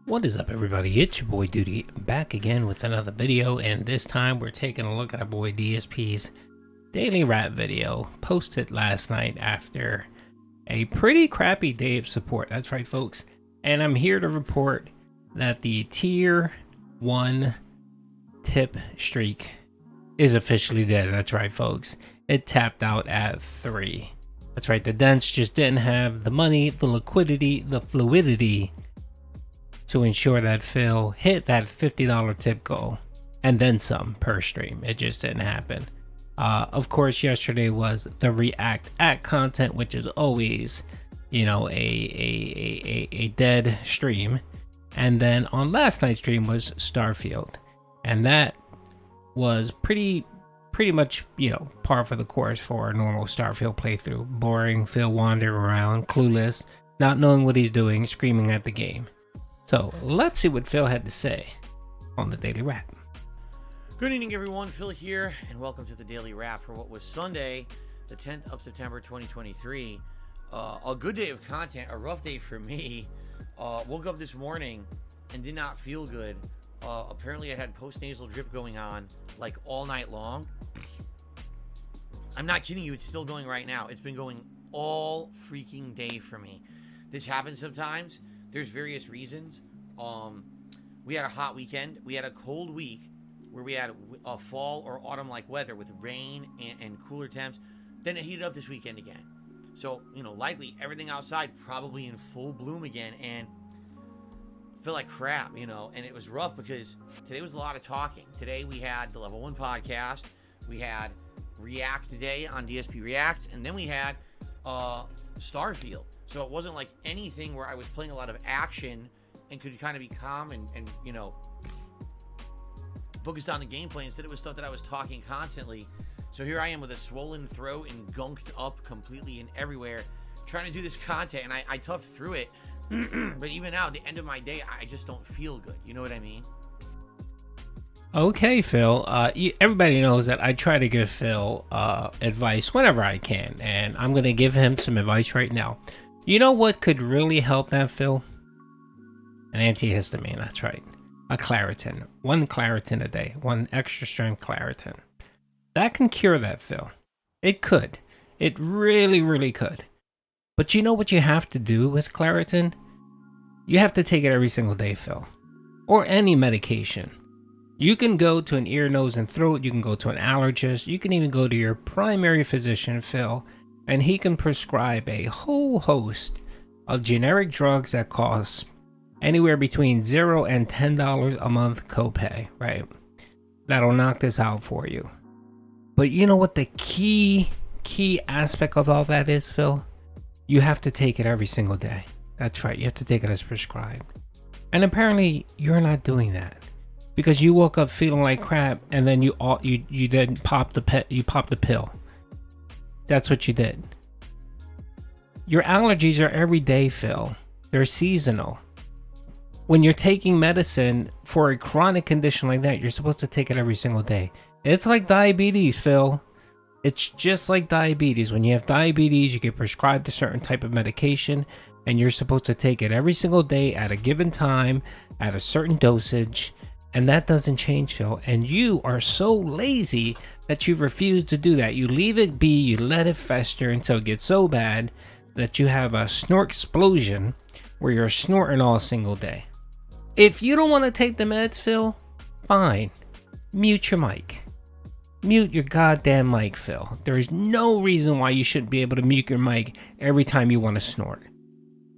What is up, everybody? It's your boy Duty back again with another video, and this time we're taking a look at our boy DSP's daily rap video posted last night after a pretty crappy day of support. That's right, folks. And I'm here to report that the tier 1 tip streak is officially dead. That's right, folks. It tapped out at 3. That's right, the Dents just didn't have the money, the liquidity, the fluidity to ensure that Phil hit that $50 tip goal and then some per stream. It just didn't happen. Of course, yesterday was the React at content, which is always, you know, a dead stream. And then on last night's stream was Starfield, and that was pretty much, you know, par for the course for a normal Starfield playthrough. Boring, Phil wandering around, clueless, not knowing what he's doing, screaming at the game. So let's see what Phil had to say on the Daily Wrap. Good evening, everyone. Phil here, and welcome to the Daily Wrap for what was Sunday, the 10th of September, 2023. A good day of content, a rough day for me. Woke up this morning and did not feel good. Apparently, I had post-nasal drip going on like all night long. I'm not kidding you. It's still going right now. It's been going all freaking day for me. This happens sometimes. There's various reasons. We had a hot weekend. We had a cold week where we had a fall or autumn-like weather with rain and cooler temps. Then it heated up this weekend again. So, you know, likely everything outside probably in full bloom again, and I feel like crap, you know. And it was rough because today was a lot of talking. Today we had the Level 1 podcast. We had Reack today on DSP Reacts, and then we had Starfield. So it wasn't like anything where I was playing a lot of action and could kind of be calm and you know, focused on the gameplay. Instead, it was stuff that I was talking constantly. So here I am with a swollen throat and gunked up completely and everywhere, trying to do this content, and I toughed through it. But even now, at the end of my day, I just don't feel good. You know what I mean? Okay, Phil. Everybody knows that I try to give Phil advice whenever I can, and I'm going to give him some advice right now. You know what could really help that, Phil? An antihistamine, that's right. A Claritin. 1 Claritin a day. 1 extra strength Claritin. That can cure that, Phil. It could. It really, really could. But you know what you have to do with Claritin? You have to take it every single day, Phil. Or any medication. You can go to an ear, nose, and throat. You can go to an allergist. You can even go to your primary physician, Phil, and he can prescribe a whole host of generic drugs that cost anywhere between $0 and $10 a month copay, right? That'll knock this out for you. But you know what the key aspect of all that is, Phil? You have to take it every single day. That's right, you have to take it as prescribed. And apparently you're not doing that, because you woke up feeling like crap, and then you then pop the pill. That's what you did. Your allergies are every day, Phil. They're seasonal. When you're taking medicine for a chronic condition like that, you're supposed to take it every single day. It's like diabetes, Phil. It's just like diabetes. When you have diabetes, you get prescribed a certain type of medication, and you're supposed to take it every single day at a given time, at a certain dosage. And that doesn't change, Phil. And you are so lazy that you refuse to do that. You leave it be, you let it fester until it gets so bad that you have a Snort Explosion where you're snorting all single day. If you don't want to take the meds, Phil, fine. Mute your mic. Mute your goddamn mic, Phil. There is no reason why you shouldn't be able to mute your mic every time you want to snort.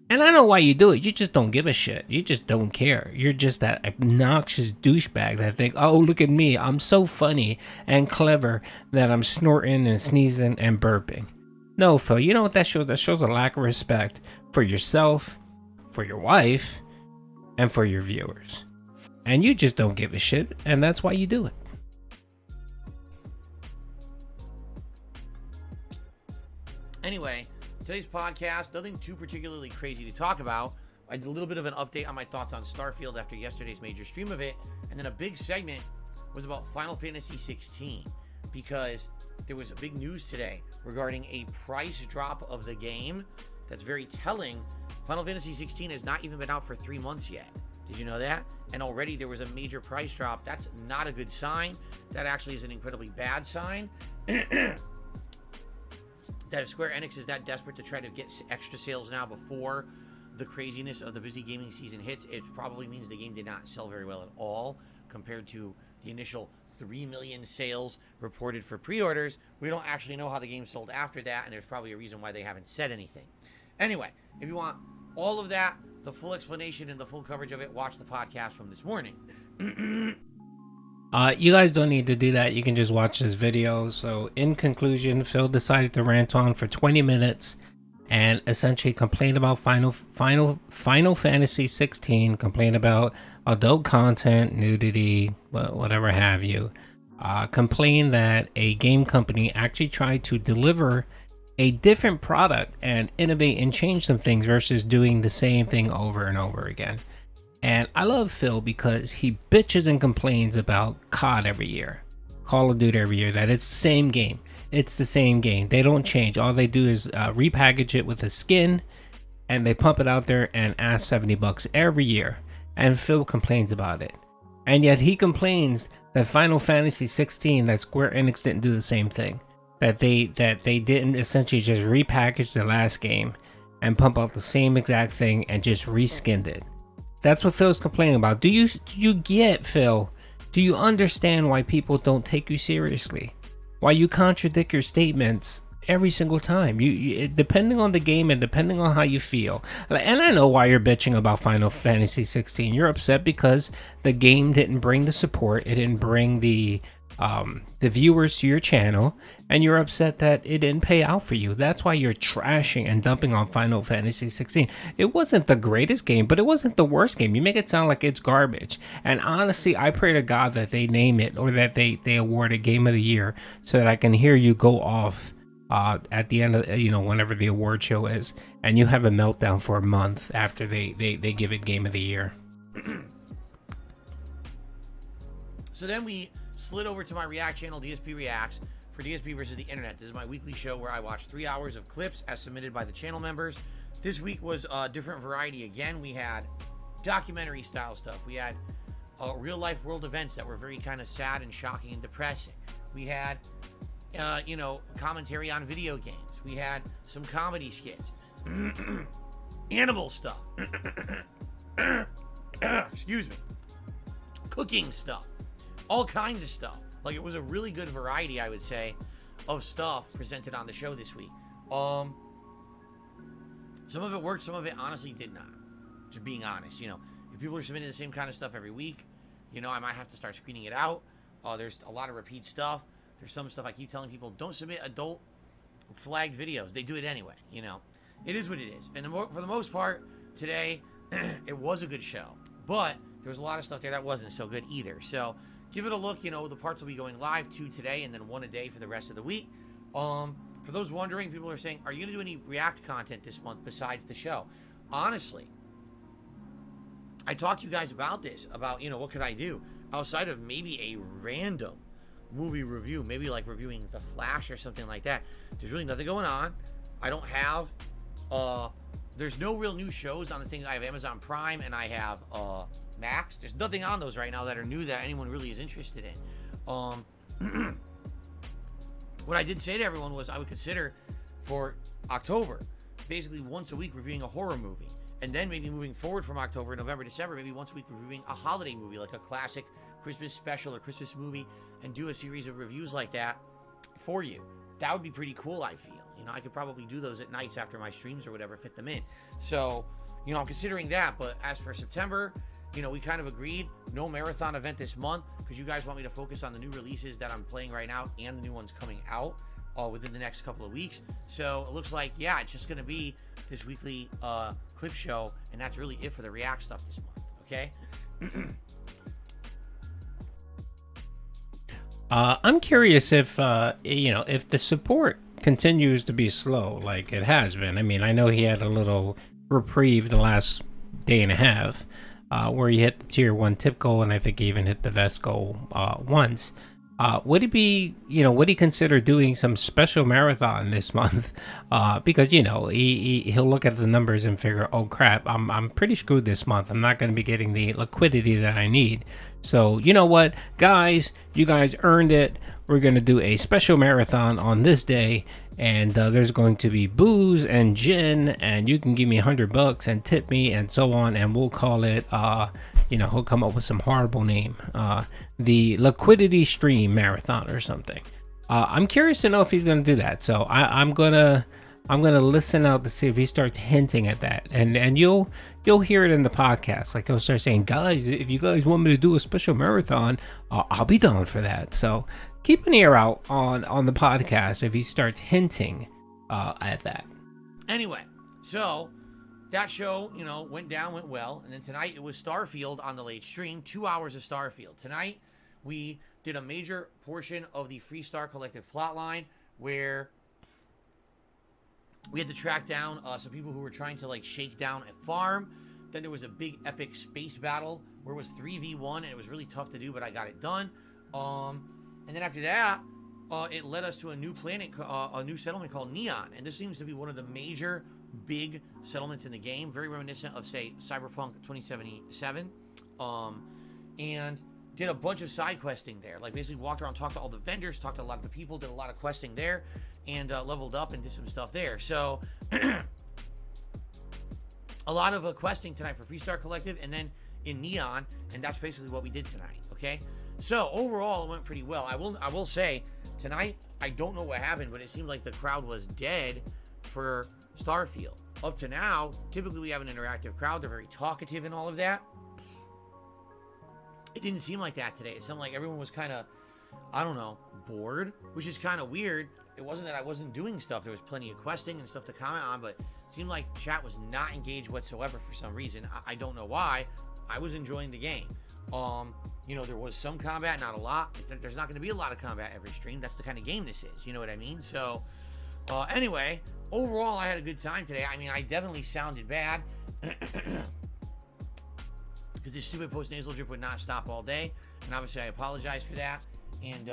And I know why you do it. You just don't give a shit. You just don't care. You're just that obnoxious douchebag that think, oh, look at me. I'm so funny and clever that I'm snorting and sneezing and burping. No, Phil, you know what that shows? That shows a lack of respect for yourself, for your wife, and for your viewers. And you just don't give a shit, and that's why you do it. Anyway, today's podcast, nothing too particularly crazy to talk about. I did a little bit of an update on my thoughts on Starfield after yesterday's major stream of it, and then a big segment was about Final Fantasy 16, because there was a big news today regarding a price drop of the game that's very telling. Final Fantasy 16 has not even been out for 3 months yet. Did you know that? And already there was a major price drop. That's not a good sign. That actually is an incredibly bad sign. That if Square Enix is that desperate to try to get extra sales now before the craziness of the busy gaming season hits, it probably means the game did not sell very well at all compared to the initial 3 million sales reported for pre-orders. We don't actually know how the game sold after that, and there's probably a reason why they haven't said anything. Anyway, if you want all of that, the full explanation and the full coverage of it, watch the podcast from this morning. You guys don't need to do that. You can just watch this video. So in conclusion, Phil decided to rant on for 20 minutes and essentially complain about Final Fantasy 16, complain about adult content, nudity, whatever have you. Complain that a game company actually tried to deliver a different product and innovate and change some things versus doing the same thing over and over again. And I love Phil because he bitches and complains about COD every year, Call of Duty every year, that it's the same game. It's the same game. They don't change. All they do is repackage it with a skin, and they pump it out there and ask $70 every year. And Phil complains about it. And yet he complains that Final Fantasy 16, that Square Enix didn't do the same thing. That they didn't essentially just repackage the last game and pump out the same exact thing and just reskinned it. That's what Phil's complaining about. Do you get, Phil? Do you understand why people don't take you seriously? Why you contradict your statements every single time? You depending on the game and depending on how you feel. And I know why you're bitching about Final Fantasy 16. You're upset because the game didn't bring the support. It didn't bring the viewers to your channel, and you're upset that it didn't pay out for you. That's why you're trashing and dumping on Final Fantasy 16. It wasn't the greatest game, but it wasn't the worst game. You make it sound like it's garbage. And honestly, I pray to God that they name it, or that they award a Game of the Year, so that I can hear you go off at the end of, whenever the award show is, and you have a meltdown for a month after they give it Game of the Year. So then we slid over to my React channel, DSP Reacts, for DSP versus the Internet. This is my weekly show where I watch 3 hours of clips as submitted by the channel members. This week was a different variety again. We had documentary style stuff. We had real life world events that were very kind of sad and shocking and depressing. We had, commentary on video games. We had some comedy skits. Animal stuff. Excuse me. Cooking stuff. All kinds of stuff. Like, it was a really good variety, I would say, of stuff presented on the show this week. Some of it worked, some of it honestly did not. Just being honest, if people are submitting the same kind of stuff every week, I might have to start screening it out. There's a lot of repeat stuff. There's some stuff I keep telling people, don't submit adult flagged videos. They do it anyway, It is what it is. And for the most part, today, it was a good show. But there was a lot of stuff there that wasn't so good either. So give it a look. The parts will be going live 2 today and then 1 a day for the rest of the week. For those wondering, people are saying, are you going to do any React content this month besides the show? Honestly, I talked to you guys about this, about, what could I do outside of maybe a random movie review, maybe like reviewing The Flash or something like that. There's really nothing going on. I don't have, there's no real new shows on the thing. I have Amazon Prime and I have, Max. There's nothing on those right now that are new that anyone really is interested in. What I did say to everyone was I would consider for October, basically once a week reviewing a horror movie. And then maybe moving forward from October, November, December, maybe once a week reviewing a holiday movie, like a classic Christmas special or Christmas movie, and do a series of reviews like that for you. That would be pretty cool, I feel. I could probably do those at nights after my streams or whatever, fit them in. So, I'm considering that. But as for September, we kind of agreed, no marathon event this month because you guys want me to focus on the new releases that I'm playing right now and the new ones coming out within the next couple of weeks. So it looks like, it's just going to be this weekly clip show, and that's really it for the React stuff this month, okay? I'm curious if, if the support continues to be slow like it has been. I mean, I know he had a little reprieve the last day and a half, where he hit the tier 1 tip goal, and I think he even hit the vest goal once. Would he be, would he consider doing some special marathon this month? Because he'll look at the numbers and figure, oh crap, I'm pretty screwed this month. I'm not going to be getting the liquidity that I need. So you know what, guys, you guys earned it. We're going to do a special marathon on this day, and there's going to be booze and gin, and you can give me $100 and tip me and so on, and we'll call it he'll come up with some horrible name, the Liquidity Stream Marathon or something. I'm curious to know if he's going to do that, so I'm gonna listen out to see if he starts hinting at that, and you'll hear it in the podcast. Like, he'll start saying, guys, if you guys want me to do a special marathon, I'll be down for that. So keep an ear out on the podcast if he starts hinting at that. Anyway, so that show, went well. And then tonight it was Starfield on the late stream, 2 hours of Starfield. Tonight we did a major portion of the Freestar Collective plotline where we had to track down some people who were trying to shake down a farm. Then there was a big epic space battle where it was 3v1 and it was really tough to do, but I got it done. And then after that, it led us to a new planet, a new settlement called Neon. And this seems to be one of the major big settlements in the game, very reminiscent of, say, Cyberpunk 2077. And did a bunch of side questing there. Basically walked around, talked to all the vendors, talked to a lot of the people, did a lot of questing there, and leveled up and did some stuff there. So a lot of questing tonight for Freestar Collective and then in Neon, and that's basically what we did tonight. Okay, so overall it went pretty well. I will say tonight, I don't know what happened, but it seemed like the crowd was dead for Starfield. Up to now, typically we have an interactive crowd. They're very talkative and all of that. It didn't seem like that today. It seemed like everyone was kind of, I don't know, bored, which is kind of weird. It wasn't that I wasn't doing stuff. There was plenty of questing and stuff to comment on, but it seemed like chat was not engaged whatsoever for some reason. I don't know why. I was enjoying the game. There was some combat, not a lot. There's not going to be a lot of combat every stream. That's the kind of game this is. You know what I mean? So, anyway, overall, I had a good time today. I mean, I definitely sounded bad because this stupid post-nasal drip would not stop all day. And obviously, I apologize for that. And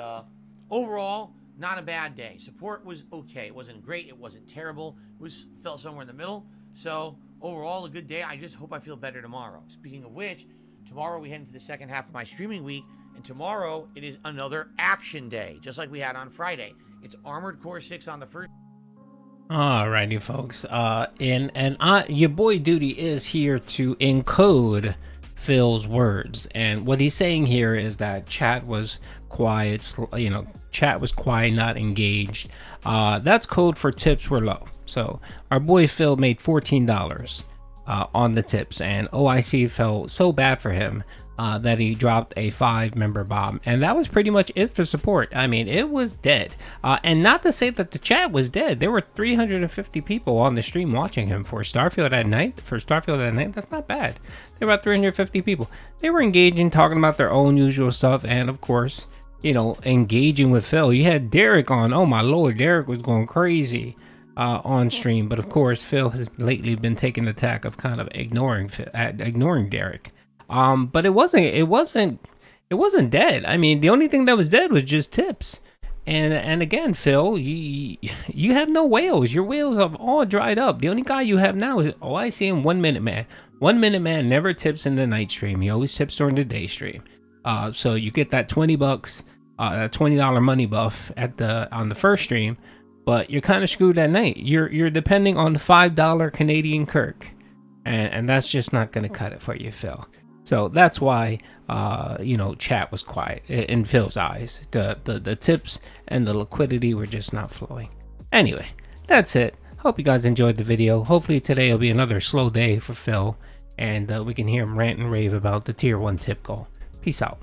overall, not a bad day. Support was okay. It wasn't great. It wasn't terrible. It felt somewhere in the middle. So, overall, a good day. I just hope I feel better tomorrow. Speaking of which, tomorrow we head into the second half of my streaming week. And tomorrow, it is another action day, just like we had on Friday. It's Armored Core 6 on the first. Alrighty, folks. Your boy Duty is here to encode Phil's words, and what he's saying here is that chat was quiet. Chat was quiet, not engaged. That's code for tips were low. So our boy Phil made $14 on the tips, and OIC felt so bad for him that he dropped a 5-member bomb, and that was pretty much it for support. I mean, it was dead. And not to say that the chat was dead. There were 350 people on the stream watching him for Starfield at night. That's not bad. There were about 350 people. They were engaging, talking about their own usual stuff, and of course, engaging with Phil. You had Derek on. Oh my lord, Derek was going crazy on stream. But of course, Phil has lately been taking the tack of kind of ignoring Derek. But it wasn't dead. I mean, the only thing that was dead was just tips. And again, Phil, you have no whales. Your whales have all dried up. The only guy you have now is OIC and 1 Minute Man. 1 Minute Man never tips in the night stream. He always tips during the day stream. So you get that $20, that $20 money buff on the first stream, but you're kind of screwed at night. You're depending on the $5 Canadian Kirk, and that's just not gonna cut it for you, Phil. So that's why, chat was quiet in Phil's eyes. The tips and the liquidity were just not flowing. Anyway, that's it. Hope you guys enjoyed the video. Hopefully today will be another slow day for Phil, and we can hear him rant and rave about the tier 1 tip goal. Peace out.